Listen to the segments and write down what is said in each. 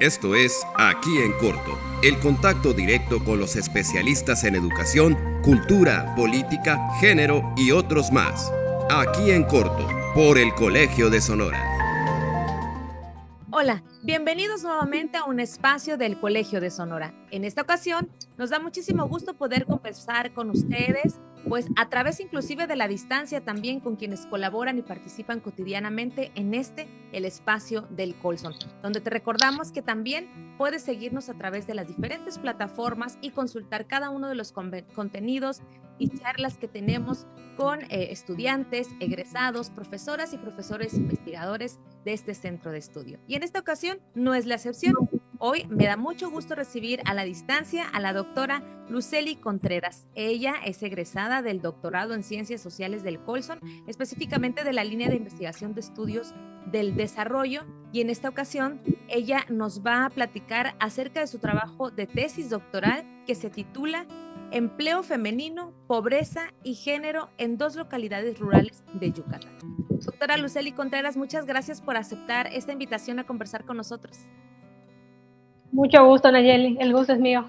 Esto es Aquí en Corto, el contacto directo con los especialistas en educación, cultura, política, género y otros más. Aquí en Corto, por el Colegio de Sonora. Hola, bienvenidos nuevamente a un espacio del Colegio de Sonora. En esta ocasión nos da muchísimo gusto poder conversar con ustedes, pues a través inclusive de la distancia también con quienes colaboran y participan cotidianamente en el espacio del Colson, donde te recordamos que también puedes seguirnos a través de las diferentes plataformas y consultar cada uno de los contenidos y charlas que tenemos con estudiantes, egresados, profesoras y profesores investigadores de este centro de estudio. Y en esta ocasión no es la excepción. Hoy me da mucho gusto recibir a la distancia a la doctora Lucely Contreras. Ella es egresada del doctorado en Ciencias Sociales del Colson, específicamente de la línea de investigación de estudios del desarrollo, y en esta ocasión ella nos va a platicar acerca de su trabajo de tesis doctoral que se titula Empleo femenino, pobreza y género en 2 localidades rurales de Yucatán. Doctora Lucely Contreras, muchas gracias por aceptar esta invitación a conversar con nosotros. Mucho gusto, Nayeli, el gusto es mío.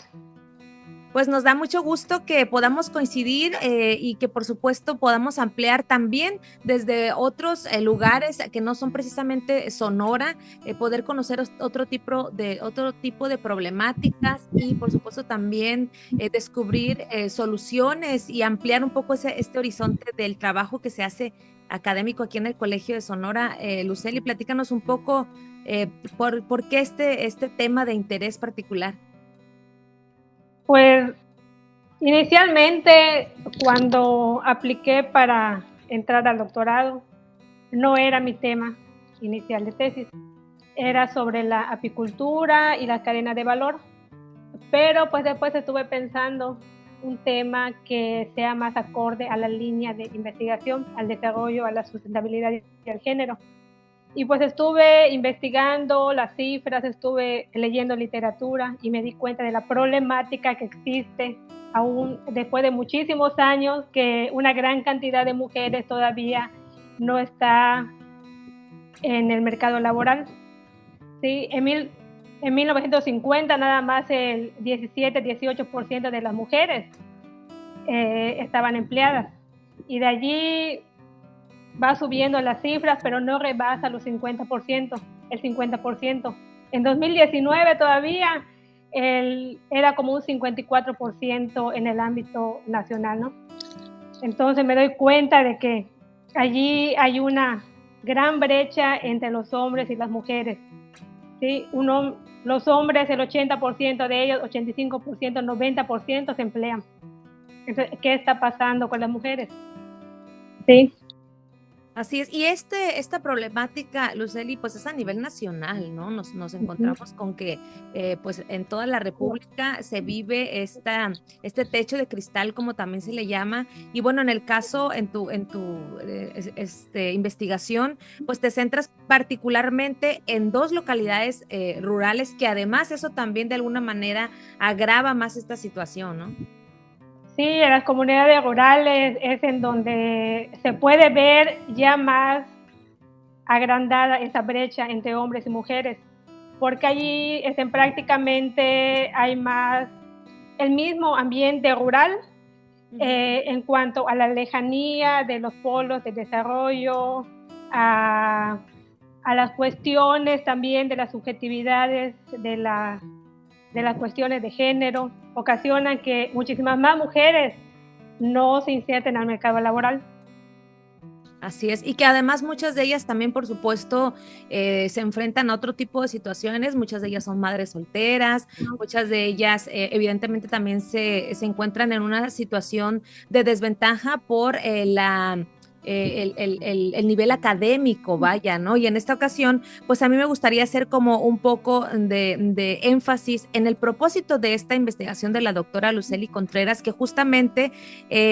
Pues nos da mucho gusto que podamos coincidir y que por supuesto podamos ampliar también desde otros lugares que no son precisamente Sonora, poder conocer otro tipo de problemáticas y por supuesto también descubrir soluciones y ampliar un poco este horizonte del trabajo que se hace académico aquí en el Colegio de Sonora. Lucely, platícanos un poco por qué este tema de interés particular. Pues inicialmente cuando apliqué para entrar al doctorado, no era mi tema inicial de tesis, era sobre la apicultura y la cadena de valor, pero pues después estuve pensando un tema que sea más acorde a la línea de investigación, al desarrollo, a la sustentabilidad y al género. Y pues estuve investigando las cifras, estuve leyendo literatura y me di cuenta de la problemática que existe aún después de muchísimos años, que una gran cantidad de mujeres todavía no está en el mercado laboral. ¿Sí? En 1950 nada más el 17-18% de las mujeres estaban empleadas, y de allí va subiendo las cifras, pero no rebasa los 50%, el 50%. En 2019 todavía era como un 54% en el ámbito nacional, ¿no? Entonces me doy cuenta de que allí hay una gran brecha entre los hombres y las mujeres, ¿sí? Los hombres, el 80% de ellos, 85%, 90% se emplean. Entonces, ¿qué está pasando con las mujeres? ¿Sí? Así es, y esta problemática, Lucely, pues es a nivel nacional, ¿no? Nos encontramos con que pues en toda la República se vive este techo de cristal, como también se le llama, y bueno, en el caso, en tu investigación, pues te centras particularmente en 2 localidades rurales, que además eso también de alguna manera agrava más esta situación, ¿no? Sí, en las comunidades rurales es en donde se puede ver ya más agrandada esa brecha entre hombres y mujeres, porque allí prácticamente hay más el mismo ambiente rural en cuanto a la lejanía de los polos de desarrollo, a las cuestiones también de las subjetividades de las cuestiones de género, ocasionan que muchísimas más mujeres no se inserten al mercado laboral. Así es, y que además muchas de ellas también, por supuesto, se enfrentan a otro tipo de situaciones. Muchas de ellas son madres solteras, muchas de ellas evidentemente también se encuentran en una situación de desventaja por el nivel académico, vaya, ¿no? Y en esta ocasión, pues a mí me gustaría hacer como un poco de énfasis en el propósito de esta investigación de la doctora Lucely Contreras, que justamente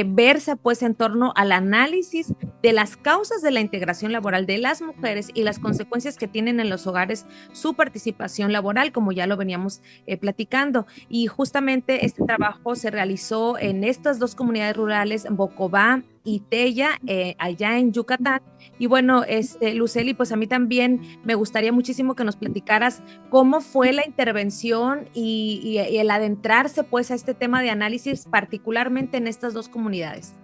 versa pues en torno al análisis de las causas de la integración laboral de las mujeres y las consecuencias que tienen en los hogares su participación laboral, como ya lo veníamos platicando. Y justamente este trabajo se realizó en estas 2 comunidades rurales, Bocobá Iteya, allá en Yucatán. Y bueno, Lucely, pues a mí también me gustaría muchísimo que nos platicaras cómo fue la intervención y el adentrarse pues a este tema de análisis, particularmente en estas dos comunidades.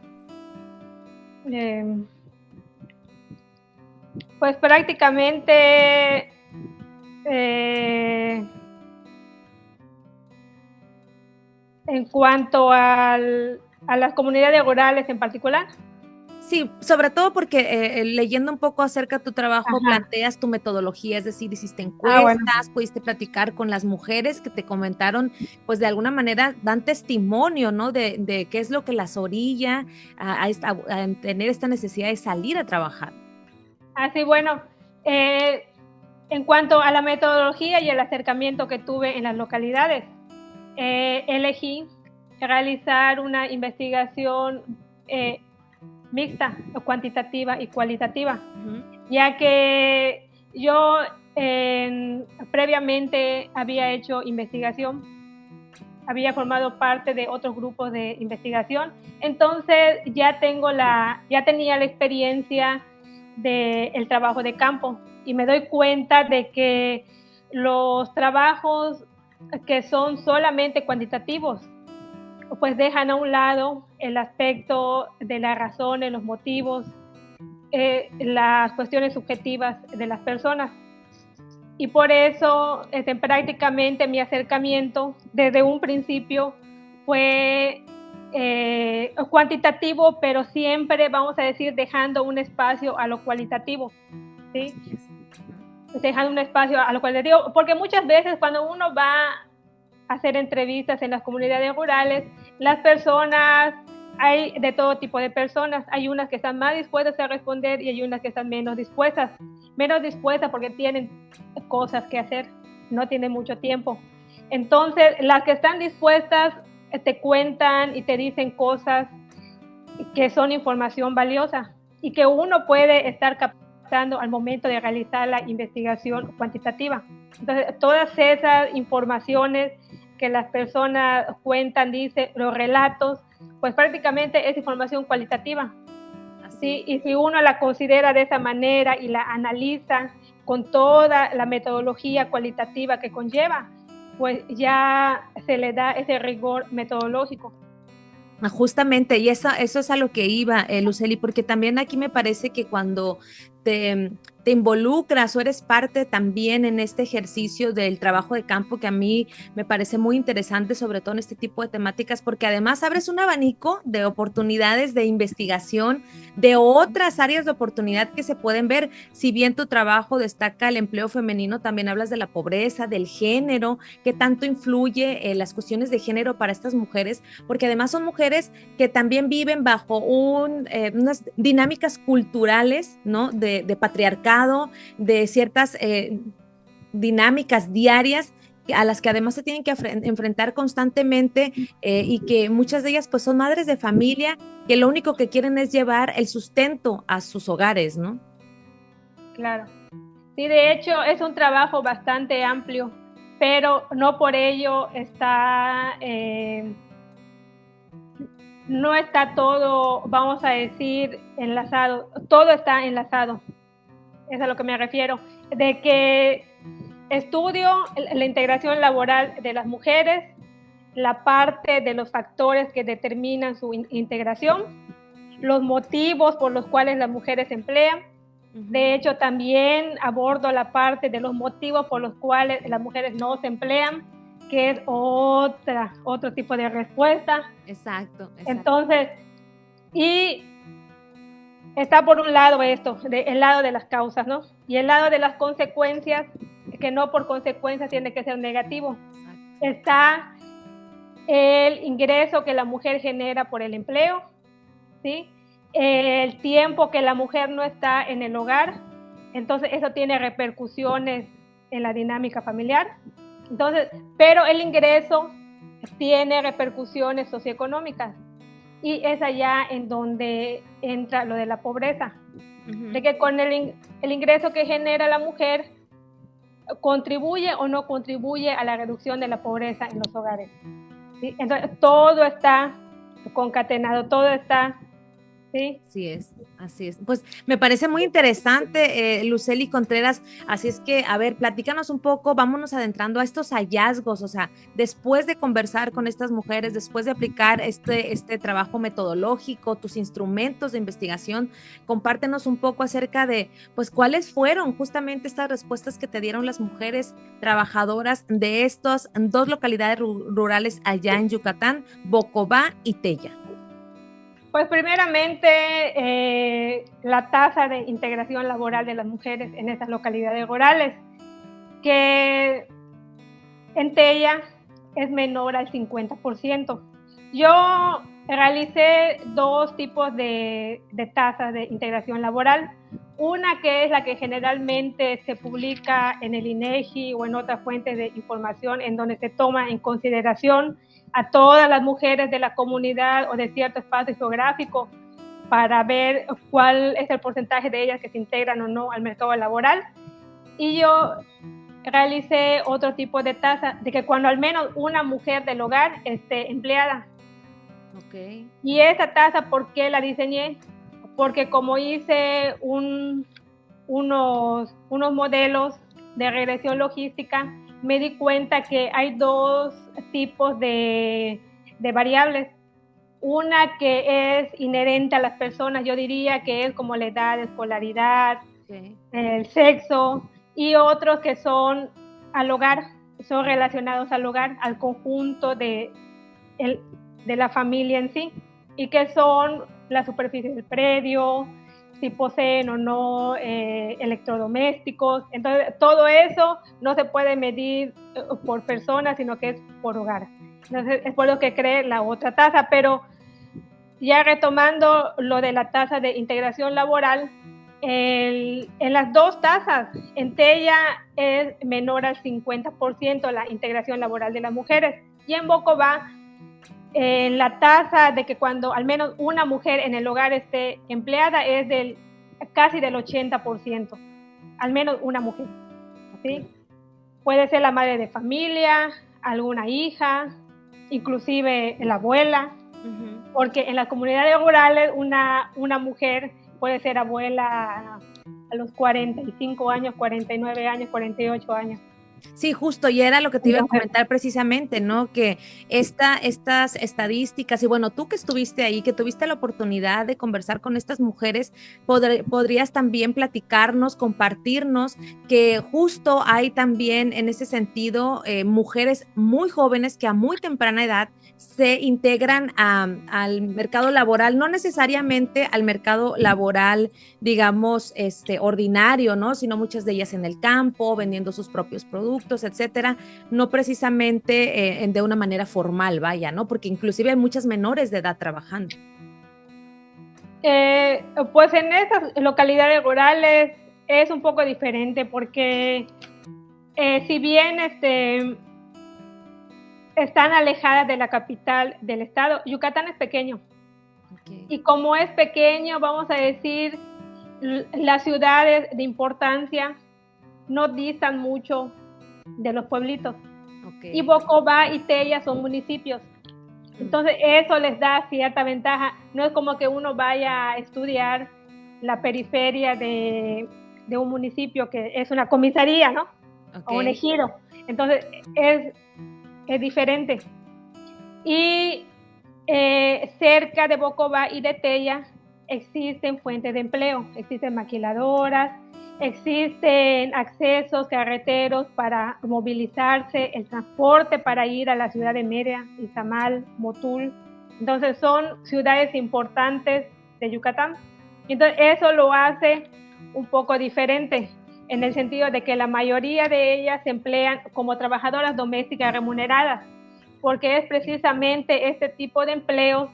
Pues prácticamente en cuanto a las comunidades rurales en particular. Sí, sobre todo porque leyendo un poco acerca de tu trabajo, Ajá. planteas tu metodología, es decir, hiciste encuestas, bueno, pudiste platicar con las mujeres que te comentaron, pues de alguna manera dan testimonio, ¿no? De qué es lo que las orilla a tener esta necesidad de salir a trabajar. Así, bueno, en cuanto a la metodología y el acercamiento que tuve en las localidades, elegí realizar una investigación mixta, cuantitativa y cualitativa, ya que yo previamente había hecho investigación, había formado parte de otros grupos de investigación, entonces ya tenía la experiencia del trabajo de campo y me doy cuenta de que los trabajos que son solamente cuantitativos pues dejan a un lado el aspecto de las razones, los motivos, las cuestiones subjetivas de las personas. Y por eso prácticamente mi acercamiento desde un principio fue cuantitativo, pero siempre, vamos a decir, dejando un espacio a lo cualitativo, ¿sí? Dejando un espacio a lo cualitativo, porque muchas veces cuando uno va a hacer entrevistas en las comunidades rurales, las personas, hay de todo tipo de personas, hay unas que están más dispuestas a responder y hay unas que están menos dispuestas porque tienen cosas que hacer, no tienen mucho tiempo. Entonces, las que están dispuestas te cuentan y te dicen cosas que son información valiosa y que uno puede estar captando al momento de realizar la investigación cuantitativa. Entonces, todas esas informaciones que las personas cuentan, dicen, los relatos, pues prácticamente es información cualitativa. ¿Sí? Y si uno la considera de esa manera y la analiza con toda la metodología cualitativa que conlleva, pues ya se le da ese rigor metodológico. Justamente, y eso es a lo que iba, Lucely, porque también aquí me parece que cuando te involucras o eres parte también en este ejercicio del trabajo de campo, que a mí me parece muy interesante, sobre todo en este tipo de temáticas, porque además abres un abanico de oportunidades de investigación, de otras áreas de oportunidad que se pueden ver. Si bien tu trabajo destaca el empleo femenino, también hablas de la pobreza, del género, que tanto influye las cuestiones de género para estas mujeres, porque además son mujeres que también viven bajo unas dinámicas culturales, ¿no? De patriarcado, de ciertas dinámicas diarias a las que además se tienen que enfrentar constantemente y que muchas de ellas pues son madres de familia que lo único que quieren es llevar el sustento a sus hogares, ¿no? Claro. Sí, de hecho es un trabajo bastante amplio, pero no por ello no está todo, vamos a decir, enlazado. Todo está enlazado. Es a lo que me refiero. De que estudio la integración laboral de las mujeres, la parte de los factores que determinan su integración, los motivos por los cuales las mujeres se emplean. De hecho, también abordo la parte de los motivos por los cuales las mujeres no se emplean, que es otro tipo de respuesta. Exacto. Entonces, y está por un lado el lado de las causas, ¿no? Y el lado de las consecuencias, que no por consecuencias tiene que ser negativo. Está el ingreso que la mujer genera por el empleo, ¿sí? El tiempo que la mujer no está en el hogar, entonces eso tiene repercusiones en la dinámica familiar. Entonces, pero el ingreso tiene repercusiones socioeconómicas y es allá en donde entra lo de la pobreza, de que con el ingreso que genera la mujer contribuye o no contribuye a la reducción de la pobreza en los hogares, ¿sí? Entonces todo está concatenado, todo está ¿sí? Así es. Pues me parece muy interesante, Lucely Contreras, así es que, a ver, platícanos un poco, vámonos adentrando a estos hallazgos, o sea, después de conversar con estas mujeres, después de aplicar este trabajo metodológico, tus instrumentos de investigación, compártenos un poco acerca de, pues, cuáles fueron justamente estas respuestas que te dieron las mujeres trabajadoras de estas dos localidades rurales allá en Yucatán, Bocobá y Tella. Pues primeramente, la tasa de integración laboral de las mujeres en estas localidades rurales, que en Tella es menor al 50%. Yo realicé dos tipos de tasas de integración laboral. Una que es la que generalmente se publica en el INEGI o en otras fuentes de información, en donde se toma en consideración a todas las mujeres de la comunidad o de cierto espacio geográfico para ver cuál es el porcentaje de ellas que se integran o no al mercado laboral. Y yo realicé otro tipo de tasa de que cuando al menos una mujer del hogar esté empleada. Okay. Y esa tasa, ¿por qué la diseñé? Porque como hice unos modelos de regresión logística, me di cuenta que hay dos tipos de variables. Una que es inherente a las personas, yo diría que es como la edad, escolaridad, el sexo, y otros que son al hogar, son relacionados al hogar, al conjunto de la familia en sí, y que son la superficie del predio, si poseen o no electrodomésticos. Entonces, todo eso no se puede medir por persona, sino que es por hogar. Entonces, es por lo que creé la otra tasa. Pero ya retomando lo de la tasa de integración laboral, en las dos tasas, en Tella es menor al 50% la integración laboral de las mujeres, y en Bocobá la tasa de que cuando al menos una mujer en el hogar esté empleada es casi del 80%, al menos una mujer, ¿sí? Puede ser la madre de familia, alguna hija, inclusive la abuela, porque en las comunidades rurales una mujer puede ser abuela a los 45 años, 49 años, 48 años. Sí, justo, y era lo que te iba a comentar precisamente, ¿no? Que estas estadísticas, y bueno, tú que estuviste ahí, que tuviste la oportunidad de conversar con estas mujeres, podrías también platicarnos, compartirnos que justo hay también en ese sentido mujeres muy jóvenes que a muy temprana edad se integran al mercado laboral, no necesariamente al mercado laboral, digamos, ordinario, ¿no? Sino muchas de ellas en el campo, vendiendo sus propios productos, etcétera, no precisamente de una manera formal, vaya, ¿no? Porque inclusive hay muchas menores de edad trabajando. Pues en esas localidades rurales es un poco diferente porque si bien están alejadas de la capital del estado, Yucatán es pequeño. Okay. Y como es pequeño, vamos a decir, las ciudades de importancia no distan mucho de los pueblitos. Okay. Y Bocobá y Tella son municipios. Entonces eso les da cierta ventaja. No es como que uno vaya a estudiar la periferia de un municipio que es una comisaría, ¿no? Okay. O un ejido. Entonces es diferente. Y cerca de Bocobá y de Tella existen fuentes de empleo, existen maquiladoras, existen accesos carreteros para movilizarse, el transporte para ir a la ciudad de Mérida, Izamal, Motul. Entonces son ciudades importantes de Yucatán. Entonces eso lo hace un poco diferente en el sentido de que la mayoría de ellas se emplean como trabajadoras domésticas remuneradas, porque es precisamente este tipo de empleo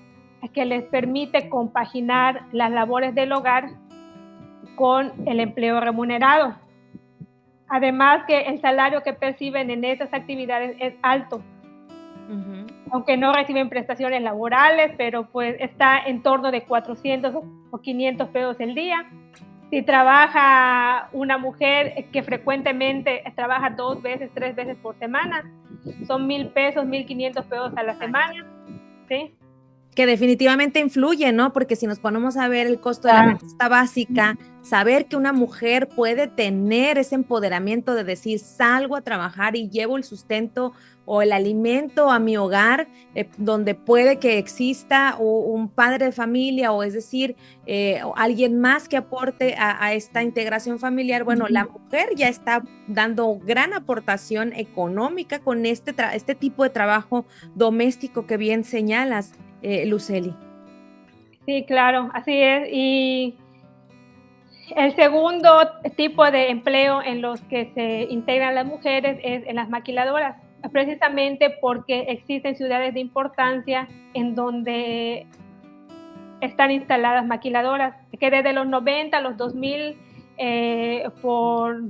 que les permite compaginar las labores del hogar con el empleo remunerado. Además que el salario que perciben en estas actividades es alto, aunque no reciben prestaciones laborales, pero pues está en torno de 400 o 500 pesos el día. Si trabaja una mujer que frecuentemente trabaja 2 veces, 3 veces por semana, son 1,000 pesos, 1,500 pesos a la semana, ¿sí? Que definitivamente influye, ¿no? Porque si nos ponemos a ver el costo de la Ah, canasta básica, saber que una mujer puede tener ese empoderamiento de decir, salgo a trabajar y llevo el sustento o el alimento a mi hogar, donde puede que exista un padre de familia o es decir, o alguien más que aporte a esta integración familiar, bueno, la mujer ya está dando gran aportación económica con este tipo de trabajo doméstico que bien señalas, Luceli. sí, claro, así es. Y el segundo tipo de empleo en los que se integran las mujeres es en las maquiladoras, precisamente porque existen ciudades de importancia en donde están instaladas maquiladoras, que desde los 90 a los 2000, por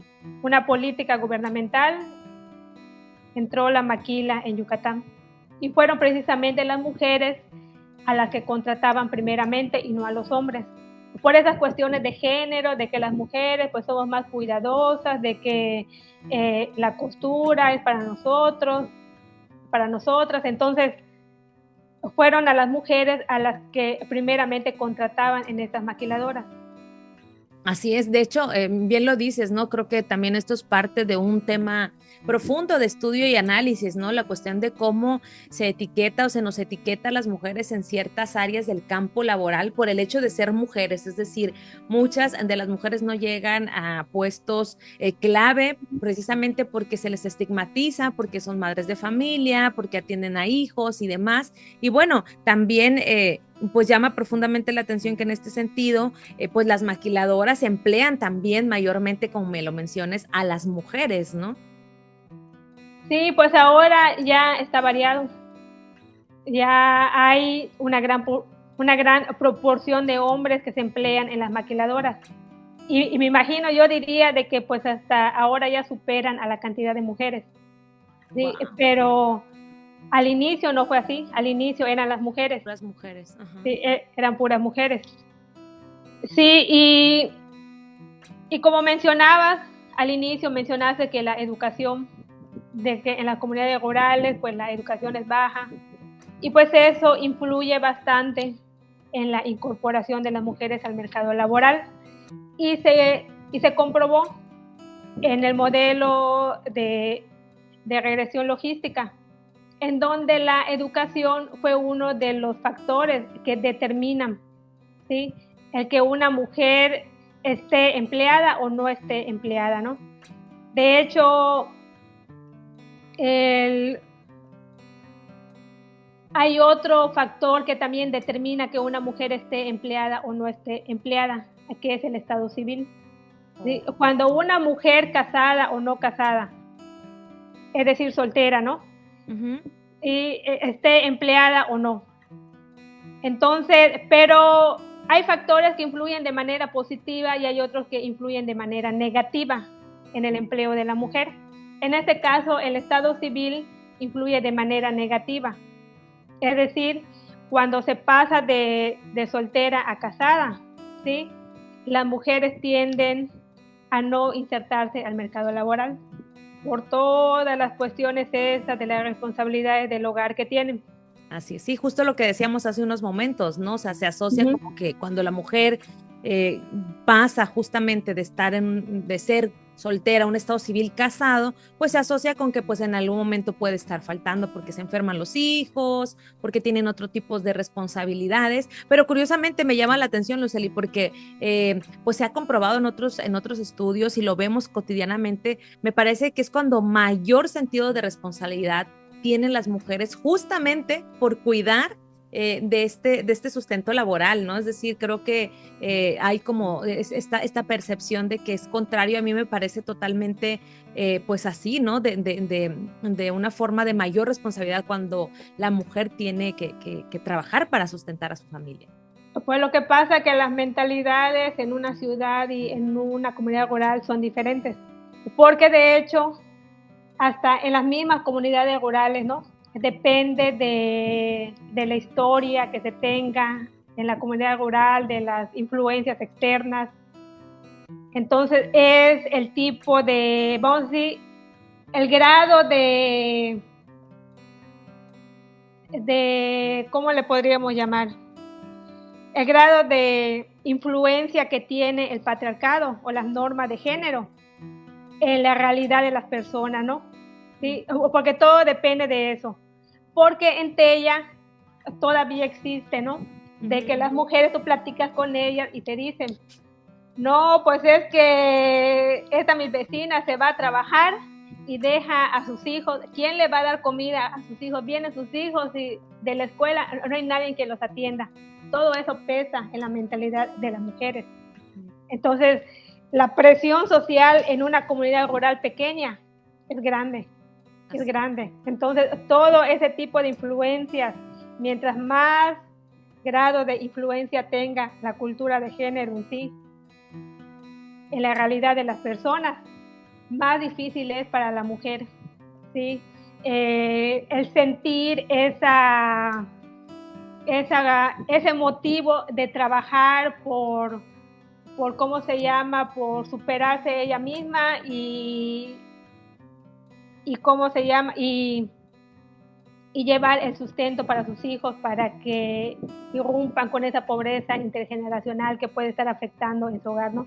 una política gubernamental, entró la maquila en Yucatán. Y fueron precisamente las mujeres a las que contrataban primeramente y no a los hombres. Por esas cuestiones de género, de que las mujeres pues somos más cuidadosas, de que la costura es para nosotros, para nosotras. Entonces fueron a las mujeres a las que primeramente contrataban en estas maquiladoras. Así es, de hecho, bien lo dices, ¿no? Creo que también esto es parte de un tema profundo de estudio y análisis, ¿no? La cuestión de cómo se etiqueta o se nos etiqueta a las mujeres en ciertas áreas del campo laboral por el hecho de ser mujeres, es decir, muchas de las mujeres no llegan a puestos clave precisamente porque se les estigmatiza, porque son madres de familia, porque atienden a hijos y demás. Y bueno, también pues llama profundamente la atención que en este sentido, pues las maquiladoras emplean también mayormente, como me lo mencionas, a las mujeres, ¿no? Sí, pues ahora ya está variado. Ya hay una gran proporción de hombres que se emplean en las maquiladoras. Y me imagino, yo diría de que pues hasta ahora ya superan a la cantidad de mujeres. Sí, Wow, pero al inicio no fue así, al inicio eran las mujeres, las mujeres. Ajá. sí, eran puras mujeres. Sí, y como mencionabas, al inicio mencionaste que la educación, de que en las comunidades rurales pues la educación es baja, y pues eso influye bastante en la incorporación de las mujeres al mercado laboral. Y se comprobó en el modelo de regresión logística, en donde la educación fue uno de los factores que determinan, ¿sí?, el que una mujer esté empleada o no esté empleada, ¿no? De hecho, hay otro factor que también determina que una mujer esté empleada o no esté empleada, que es el estado civil. ¿Sí? Cuando una mujer casada o no casada, es decir, soltera, ¿no? Uh-huh. Y esté empleada o no. Entonces, pero hay factores que influyen de manera positiva y hay otros que influyen de manera negativa en el empleo de la mujer. En este caso, el estado civil influye de manera negativa. Es decir, cuando se pasa de soltera a casada, ¿sí?, las mujeres tienden a no insertarse al mercado laboral por todas las cuestiones esas de las responsabilidades del hogar que tienen. Así es, sí, justo lo que decíamos hace unos momentos, ¿no? O sea, se asocia Uh-huh. como que cuando la mujer eh, pasa justamente de ser soltera a un estado civil casado, pues se asocia con que pues en algún momento puede estar faltando porque se enferman los hijos, porque tienen otro tipo de responsabilidades, pero curiosamente me llama la atención, Lucely, porque pues se ha comprobado en otros estudios y lo vemos cotidianamente, me parece que es cuando mayor sentido de responsabilidad tienen las mujeres justamente por cuidar de este sustento laboral, ¿no? Es decir, creo que hay como esta percepción de que es contrario, a mí me parece totalmente pues así, ¿no? De una forma de mayor responsabilidad cuando la mujer tiene que trabajar para sustentar a su familia. Pues lo que pasa es que las mentalidades en una ciudad y en una comunidad rural son diferentes, porque de hecho hasta en las mismas comunidades rurales, ¿no? Depende de la historia que se tenga en la comunidad rural, de las influencias externas. Entonces es el tipo de, vamos a decir, el grado ¿cómo le podríamos llamar? El grado de influencia que tiene el patriarcado o las normas de género en la realidad de las personas, ¿no? ¿Sí? Porque todo depende de eso. Porque en Tella todavía existe, ¿no? De que las mujeres, tú platicas con ellas y te dicen, no, pues es que esta mi vecina se va a trabajar y deja a sus hijos. ¿Quién le va a dar comida a sus hijos? Vienen sus hijos y de la escuela no hay nadie que los atienda. Todo eso pesa en la mentalidad de las mujeres. Entonces, la presión social en una comunidad rural pequeña es grande, es grande. Entonces, todo ese tipo de influencias, mientras más grado de influencia tenga la cultura de género en sí, en la realidad de las personas, más difícil es para la mujer, ¿sí? El sentir ese motivo de trabajar por ¿cómo se llama? Por superarse ella misma y ¿cómo se llama? Y llevar el sustento para sus hijos para que irrumpan con esa pobreza intergeneracional que puede estar afectando en su hogar, ¿no?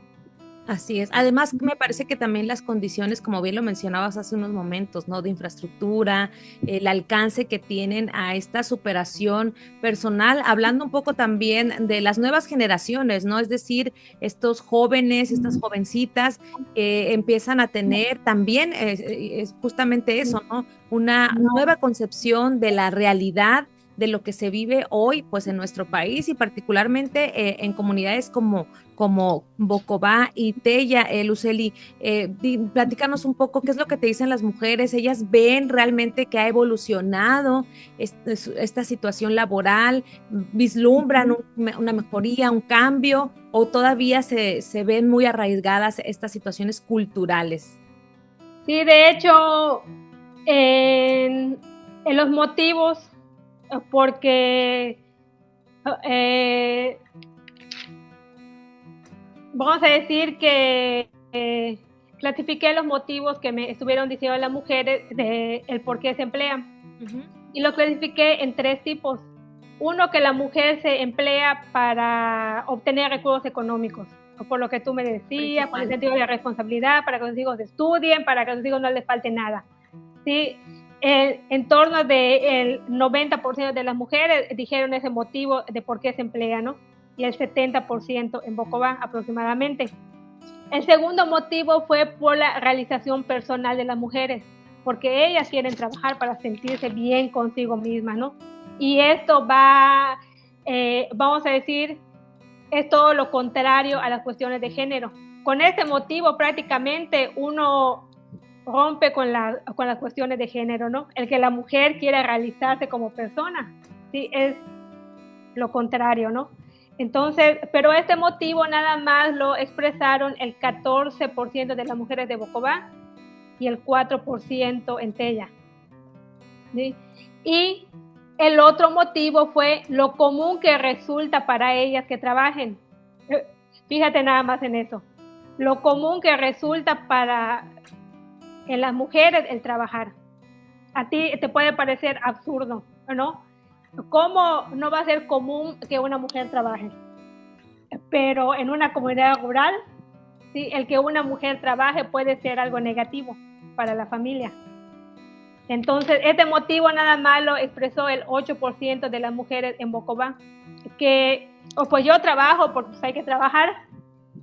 Así es. Además, me parece que también las condiciones, como bien lo mencionabas hace unos momentos, ¿no? De infraestructura, el alcance que tienen a esta superación personal, hablando un poco también de las nuevas generaciones, ¿no? Es decir, estos jóvenes, estas jovencitas que empiezan a tener también, es justamente eso, ¿no? Una nueva concepción de la realidad de lo que se vive hoy, pues en nuestro país y particularmente en comunidades como Bocobá y Tella. Lucely, platícanos un poco qué es lo que te dicen las mujeres. ¿Ellas ven realmente que ha evolucionado esta situación laboral? ¿Vislumbran una mejoría, un cambio, o todavía se ven muy arraigadas estas situaciones culturales? Sí, de hecho, en los motivos, porque vamos a decir que clasifiqué los motivos que me estuvieron diciendo las mujeres de el por qué se emplean. Y lo clasifiqué en 3 tipos. Uno, que la mujer se emplea para obtener recursos económicos, por lo que tú me decías, por el sentido de responsabilidad, para que sus hijos estudien, para que a sus hijos no les falte nada. ¿Sí? En torno del 90% de las mujeres dijeron ese motivo de por qué se emplea, ¿no? Y el 70% en Bocobá aproximadamente. El segundo motivo fue por la realización personal de las mujeres, porque ellas quieren trabajar para sentirse bien consigo mismas, ¿no? Y esto va, vamos a decir, es todo lo contrario a las cuestiones de género. Con este motivo prácticamente uno rompe con las cuestiones de género, ¿no? El que la mujer quiera realizarse como persona, sí, es lo contrario, ¿no? Entonces, pero este motivo nada más lo expresaron el 14% de las mujeres de Bocobá y el 4% en Tella, ¿sí? Y el otro motivo fue lo común que resulta para ellas que trabajen. Fíjate nada más en eso. Lo común que resulta en las mujeres el trabajar. A ti te puede parecer absurdo, ¿no? ¿Cómo no va a ser común que una mujer trabaje? Pero en una comunidad rural, ¿sí? El que una mujer trabaje puede ser algo negativo para la familia. Entonces, este motivo nada más lo expresó el 8% de las mujeres en Bocobá, que pues yo trabajo porque pues hay que trabajar,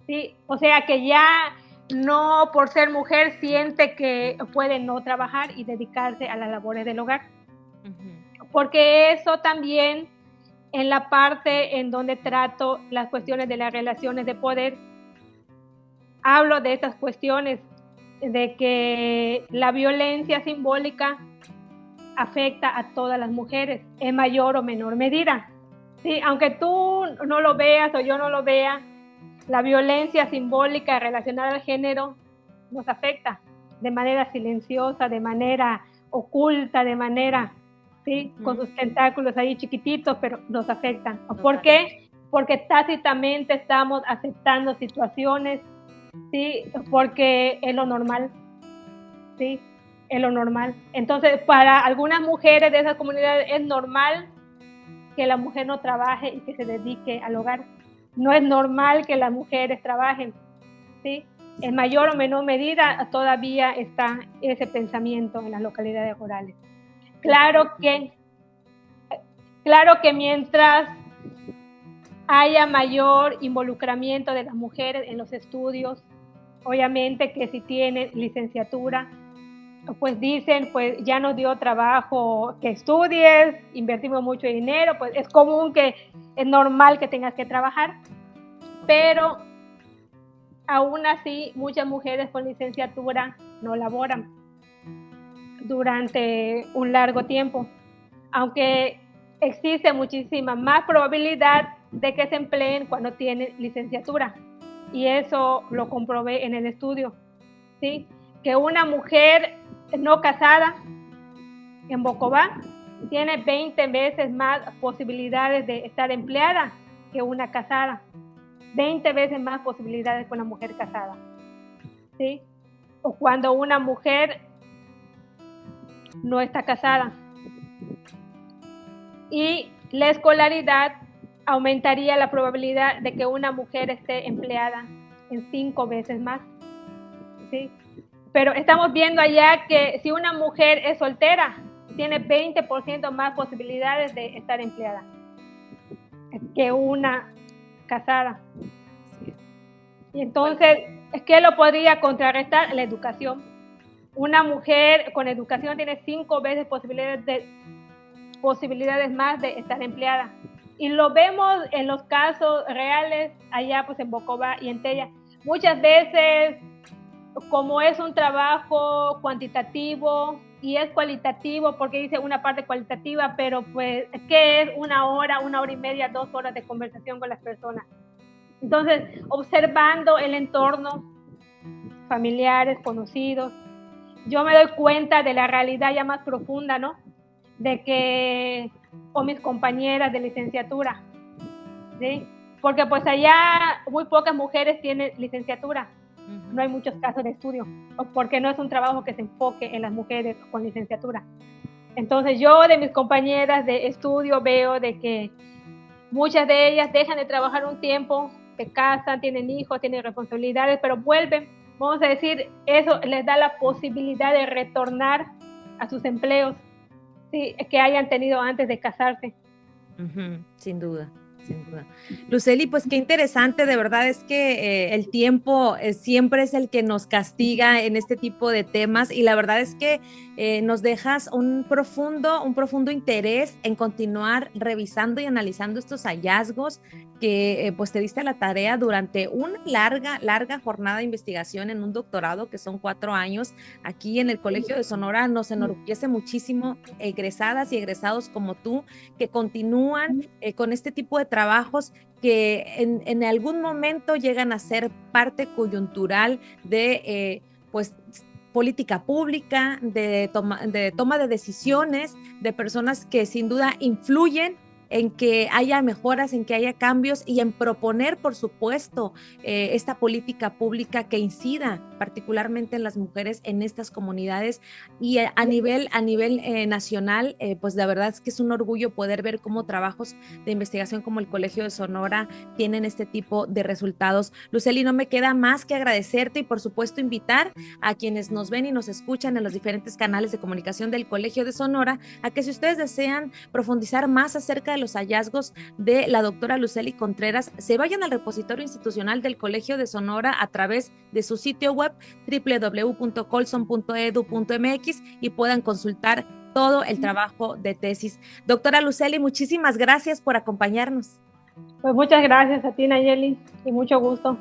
¿sí? O sea que ya no por ser mujer siente que puede no trabajar y dedicarse a las labores del hogar. Porque eso también en la parte en donde trato las cuestiones de las relaciones de poder, hablo de estas cuestiones de que la violencia simbólica afecta a todas las mujeres en mayor o menor medida. Sí, aunque tú no lo veas o yo no lo vea, la violencia simbólica relacionada al género nos afecta de manera silenciosa, de manera oculta, de manera, ¿sí? Con sus tentáculos ahí chiquititos, pero nos afectan. ¿Por qué? Porque tácitamente estamos aceptando situaciones, ¿sí? Porque es lo normal, ¿sí? es lo normal. Entonces, para algunas mujeres de esas comunidades es normal que la mujer no trabaje y que se dedique al hogar. No es normal que las mujeres trabajen, ¿sí? En mayor o menor medida todavía está ese pensamiento en las localidades rurales. Claro que mientras haya mayor involucramiento de las mujeres en los estudios, obviamente que si tienen licenciatura, pues dicen, pues ya nos dio trabajo que estudies, invertimos mucho dinero, pues es común que es normal que tengas que trabajar, pero aún así muchas mujeres con licenciatura no laboran durante un largo tiempo, aunque existe muchísima más probabilidad de que se empleen cuando tienen licenciatura, y eso lo comprobé en el estudio, ¿sí? Que una mujer no casada en Bocobá tiene 20 veces más posibilidades de estar empleada que una casada. 20 veces más posibilidades que una mujer casada, ¿sí? O cuando una mujer no está casada. Y la escolaridad aumentaría la probabilidad de que una mujer esté empleada en 5 veces más, ¿sí? Pero estamos viendo allá que si una mujer es soltera, tiene 20% más posibilidades de estar empleada que una casada. Y entonces, ¿qué lo podría contrarrestar? La educación. Una mujer con educación tiene 5 veces posibilidades más de estar empleada. Y lo vemos en los casos reales allá pues en Bocobá y en Tella. Muchas veces, como es un trabajo cuantitativo y es cualitativo, porque dice una parte cualitativa, pero pues, ¿qué es 1 hora, 1 hora y media, 2 horas de conversación con las personas? Entonces, observando el entorno, familiares, conocidos, yo me doy cuenta de la realidad ya más profunda, ¿no? De que, o mis compañeras de licenciatura, ¿sí? Porque pues allá muy pocas mujeres tienen licenciatura. No hay muchos casos de estudio, porque no es un trabajo que se enfoque en las mujeres con licenciatura. Entonces yo de mis compañeras de estudio veo de que muchas de ellas dejan de trabajar un tiempo, se casan, tienen hijos, tienen responsabilidades, pero vuelven, vamos a decir, eso les da la posibilidad de retornar a sus empleos, ¿sí? Que hayan tenido antes de casarse. Sin duda. Sin duda. Lucely, pues qué interesante, de verdad es que el tiempo siempre es el que nos castiga en este tipo de temas, y la verdad es que nos dejas un profundo interés en continuar revisando y analizando estos hallazgos que pues te diste la tarea durante una larga jornada de investigación en un doctorado que son 4 años aquí en el Colegio de Sonora. Nos enorgullece muchísimo egresadas y egresados como tú que continúan con este tipo de trabajos que en algún momento llegan a ser parte coyuntural de pues política pública, de toma de decisiones, de personas que sin duda influyen en que haya mejoras, en que haya cambios y en proponer, por supuesto, esta política pública que incida particularmente en las mujeres en estas comunidades y a nivel nacional, pues la verdad es que es un orgullo poder ver cómo trabajos de investigación como el Colegio de Sonora tienen este tipo de resultados. Lucely, no me queda más que agradecerte y por supuesto invitar a quienes nos ven y nos escuchan en los diferentes canales de comunicación del Colegio de Sonora a que si ustedes desean profundizar más acerca de los hallazgos de la doctora Lucely Contreras, se vayan al repositorio institucional del Colegio de Sonora a través de su sitio web www.colson.edu.mx y puedan consultar todo el trabajo de tesis. Doctora Lucely, muchísimas gracias por acompañarnos. Pues muchas gracias a ti, Nayeli, y mucho gusto.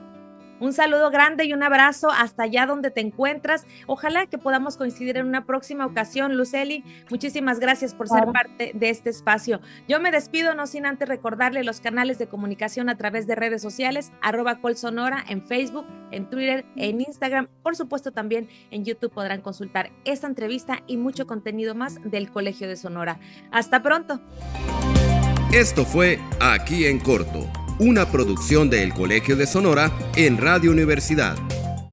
Un saludo grande y un abrazo hasta allá donde te encuentras. Ojalá que podamos coincidir en una próxima ocasión, Lucely. Muchísimas gracias por ser parte de este espacio. Yo me despido, no sin antes recordarle los canales de comunicación a través de redes sociales, @colsonora en Facebook, en Twitter, en Instagram. Por supuesto, también en YouTube podrán consultar esta entrevista y mucho contenido más del Colegio de Sonora. Hasta pronto. Esto fue Aquí en Corto, una producción del Colegio de Sonora en Radio Universidad.